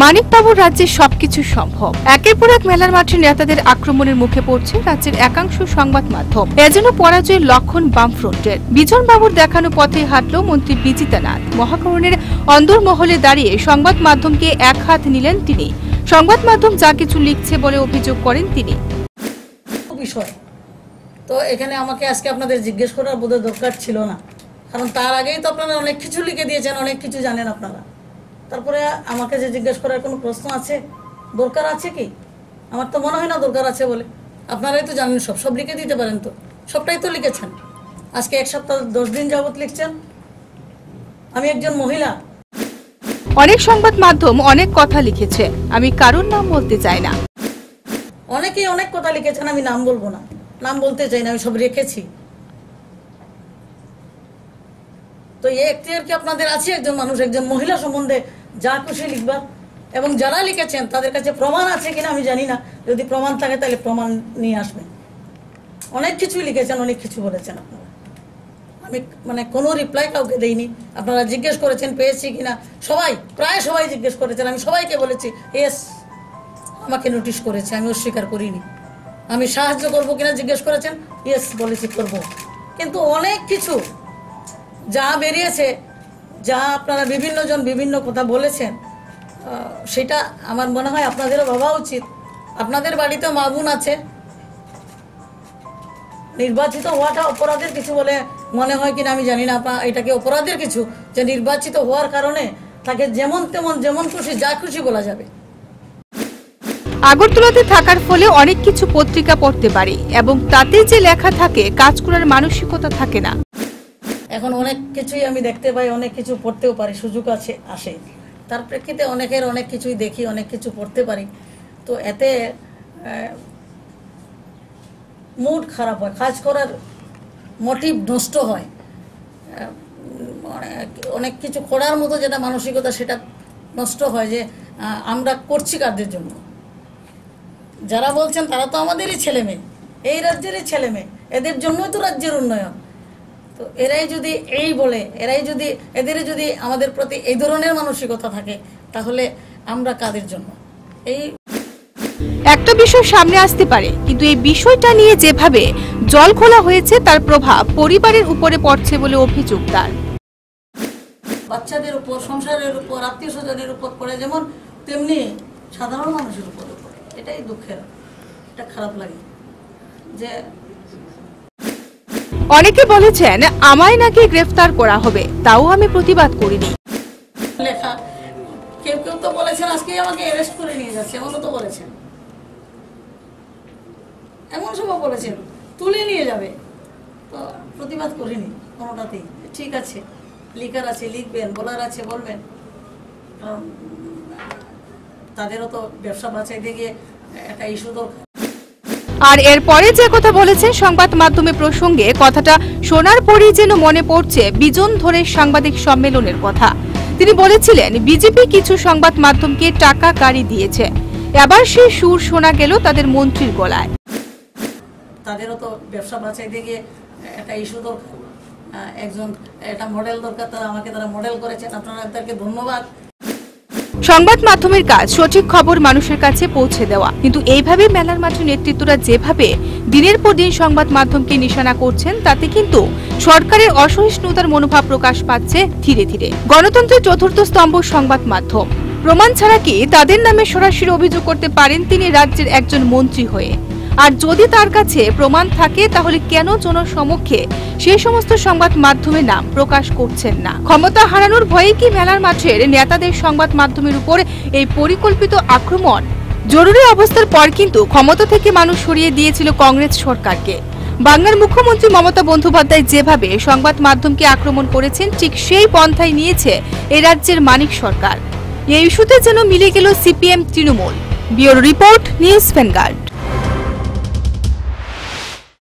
মানিকবাবুর রাজ্যে সবকিছু সম্ভব। একের পর এক মেলার মাঠে নেতাদের আক্রমণের মুখে পড়ছে রাজ্যের একাংশ সংবাদ মাধ্যম। এজন্য পরাজয়ের লক্ষণ বামফ্রন্টের। বিজন বাবুর দেখানো পথে হাঁটল মন্ত্রী বিজিতা নাথ। মহাকরণের অন্দরমহলে দাঁড়িয়ে সংবাদ মাধ্যমকে এক হাত নিলেন তিনি। সংবাদ মাধ্যম যা কিছু লিখছে বলে অভিযোগ করেন তিনি। বিষয় তো এখানে আমাকে আজকে আপনাদের জিজ্ঞেস করার বোধহয় দরকার ছিল না, কারণ তার আগেই তো আপনারা অনেক কিছু লিখে দিয়েছেন, অনেক কিছু জানেন আপনারা। তারপরে আমাকে যে জিজ্ঞেস করার কোনো প্রশ্ন আছে, দরকার আছে কি? আমার তো মনে হয় না দরকার আছে বলে। আপনারাই তো জানেন, সব লিখে দিতে পারেন, তো সবটাই তো লিখেছেন। আজকে 1 সপ্তাহ 10 দিন যাবত লিখছেন। আমি একজন মহিলা। অনেক সংবাদ মাধ্যম অনেক কথা লিখেছে, আমি কারোর নাম বলতে চাই না। অনেকেই অনেক কথা লিখেছেন, আমি নাম বলবো না, নাম বলতে চাই না, আমি সব রেখেছি। তো এই এখতিয়ার কি আপনাদের আছে একজন মানুষ, একজন মহিলা সম্বন্ধে যা খুশি লিখবার? এবং যারা লিখেছেন তাদের কাছে প্রমাণ আছে কিনা আমি জানি না। যদি প্রমাণ থাকে তাহলে প্রমাণ নিয়ে আসবেন। অনেক কিছুই লিখেছেন, অনেক কিছু বলেছেন আপনারা। আমি কোনো রিপ্লাই কাউকে দেইনি। আপনারা জিজ্ঞেস করেছেন পেয়েছি কিনা, প্রায় সবাই জিজ্ঞেস করেছেন। আমি সবাইকে বলেছি ইয়েস, আমাকে নোটিশ করেছে, আমি অস্বীকার করিনি। আমি সাহায্য করবো কিনা জিজ্ঞেস করেছেন, ইয়েস বলেছি করব। কিন্তু অনেক কিছু যা বেরিয়েছে, যা আপনারা বিভিন্ন জন বিভিন্ন কথা বলেছেন, সেটা আমার মনে হয় আপনাদেরও ভাবা উচিত। আপনাদের বাড়িতেও মা বোন আছে। নির্বাচিত হওয়াটা অপরাধের কিছু বলে মনে হয় কিনা আমি জানি না। এটাকে অপরাধের কিছু, যে নির্বাচিত হওয়ার কারণে তাকে যেমন তেমন যেমন খুশি যা খুশি বলা যাবে। আগরতলাতে থাকার ফলে অনেক কিছু পত্রিকা পড়তে পারি এবং তাতে যে লেখা থাকে কাজ করার মানসিকতা থাকে না। এখন অনেক কিছুই আমি দেখতে পাই, অনেক কিছু পড়তেও পারি, সুযোগ আসে। তার প্রেক্ষিতে অনেকের অনেক কিছুই দেখি, অনেক কিছু পড়তে পারি। তো এতে মুড খারাপ হয়, কাজ করার মোটিভ নষ্ট হয়। অনেক কিছু করার মতো যেটা মানসিকতা, সেটা নষ্ট হয়। যে আমরা করছি কাদের জন্য? যারা বলছেন তারা তো আমাদেরই ছেলে মেয়ে, এই রাজ্যেরই ছেলে মেয়ে, এদের জন্যই তো রাজ্যের উন্নয়ন। তো এরাই যদি এদের যদি আমাদের প্রতি এই ধরনের মানসিকতা থাকে, তাহলে আমরা কাদের জন্য? একটা বিষয় সামনে আসতে পারে, কিন্তু এই বিষয়টা নিয়ে যেভাবে জল খোলা হয়েছে তার প্রভাব পরিবারের উপরে পড়ছে বলে অভিযোগ তার। বাচ্চাদের উপর, সংসারের উপর, আত্মীয় স্বজনের উপর পড়ে যেমন, তেমনি সাধারণ মানুষের উপর পড়ে। এটাই দুঃখের, এটা খারাপ লাগে। যে অনেকে বলেছেন আমায় নাকি গ্রেফতার করা হবে, তাও আমি প্রতিবাদ করিনি। লেখা কেউ তো বলেছেন আজকে আমাকে অ্যারেস্ট করে নিয়ে যাচ্ছে, এমনও তো বলেছেন, এমন সব বলেছেন তুলে নিয়ে যাবে। তো প্রতিবাদ করিনি কোনোটাতেই। ঠিক আছে, লিখার আছে লিখবেন, বলার আছে বলবেন। তাদেরও তো ব্যবসা বাঁচাইতে গিয়ে একটা ইস্যু দরকার। আর এরপরে যে কথা বলেছেন সংবাদ মাধ্যমে প্রসঙ্গে, কথাটা শোনার পরই যেন মনে পড়ছে বিজন ধরে সাংবাদিক সম্মেলনের কথা। তিনি বলেছিলেন বিজেপি কিছু সংবাদ মাধ্যমকে টাকা গাড়ি দিয়েছে। এবার সেই সুর শোনা গেল তাদের মন্ত্রীর গলায়। তাদেরও তো ব্যবসা বাঁচাইতে গিয়ে একটা ইস্যু দরকার, একটা মডেল দরকার। তারা মডেল করেছেন, আপনারা তাদেরকে ধন্যবাদ। সংবাদ মাধ্যমের কাজ সঠিক খবর মানুষের কাছে পৌঁছে দেওয়া, কিন্তু এইভাবে মেলার মাঠে নেতৃত্বরা যেভাবে দিনের পর দিন সংবাদ মাধ্যমকে নিশানা করছেন, তাতে কিন্তু সরকারের অসহিষ্ণুতার মনোভাব প্রকাশ পাচ্ছে ধীরে ধীরে। গণতন্ত্রের চতুর্থ স্তম্ভ সংবাদ মাধ্যম। প্রমাণ ছাড়া কি তাদের নামে সরাসরি অভিযোগ করতে পারেন তিনি রাজ্যের একজন মন্ত্রী হয়ে? আর যদি তার কাছে প্রমাণ থাকে, তাহলে কেন জনসমক্ষে সেই সমস্ত সংবাদ মাধ্যমের নাম প্রকাশ করছেন না? ক্ষমতা হারানোর ভয়ে কি মেলার মাঠের নেতাদের সংবাদ মাধ্যমের উপর এই পরিকল্পিত আক্রমণ? জরুরি অবস্থার পর কিন্তু ক্ষমতা থেকে মানুষ সরিয়ে দিয়েছিল কংগ্রেস সরকারকে। বাংলার মুখ্যমন্ত্রী মমতা বন্দ্যোপাধ্যায় যেভাবে সংবাদ মাধ্যমকে আক্রমণ করেছেন, ঠিক সেই পন্থাই নিয়েছে এই রাজ্যের মানিক সরকার। এই ইস্যুতে যেন মিলে গেল CPM Trinamool. Bureau report, news vanguard.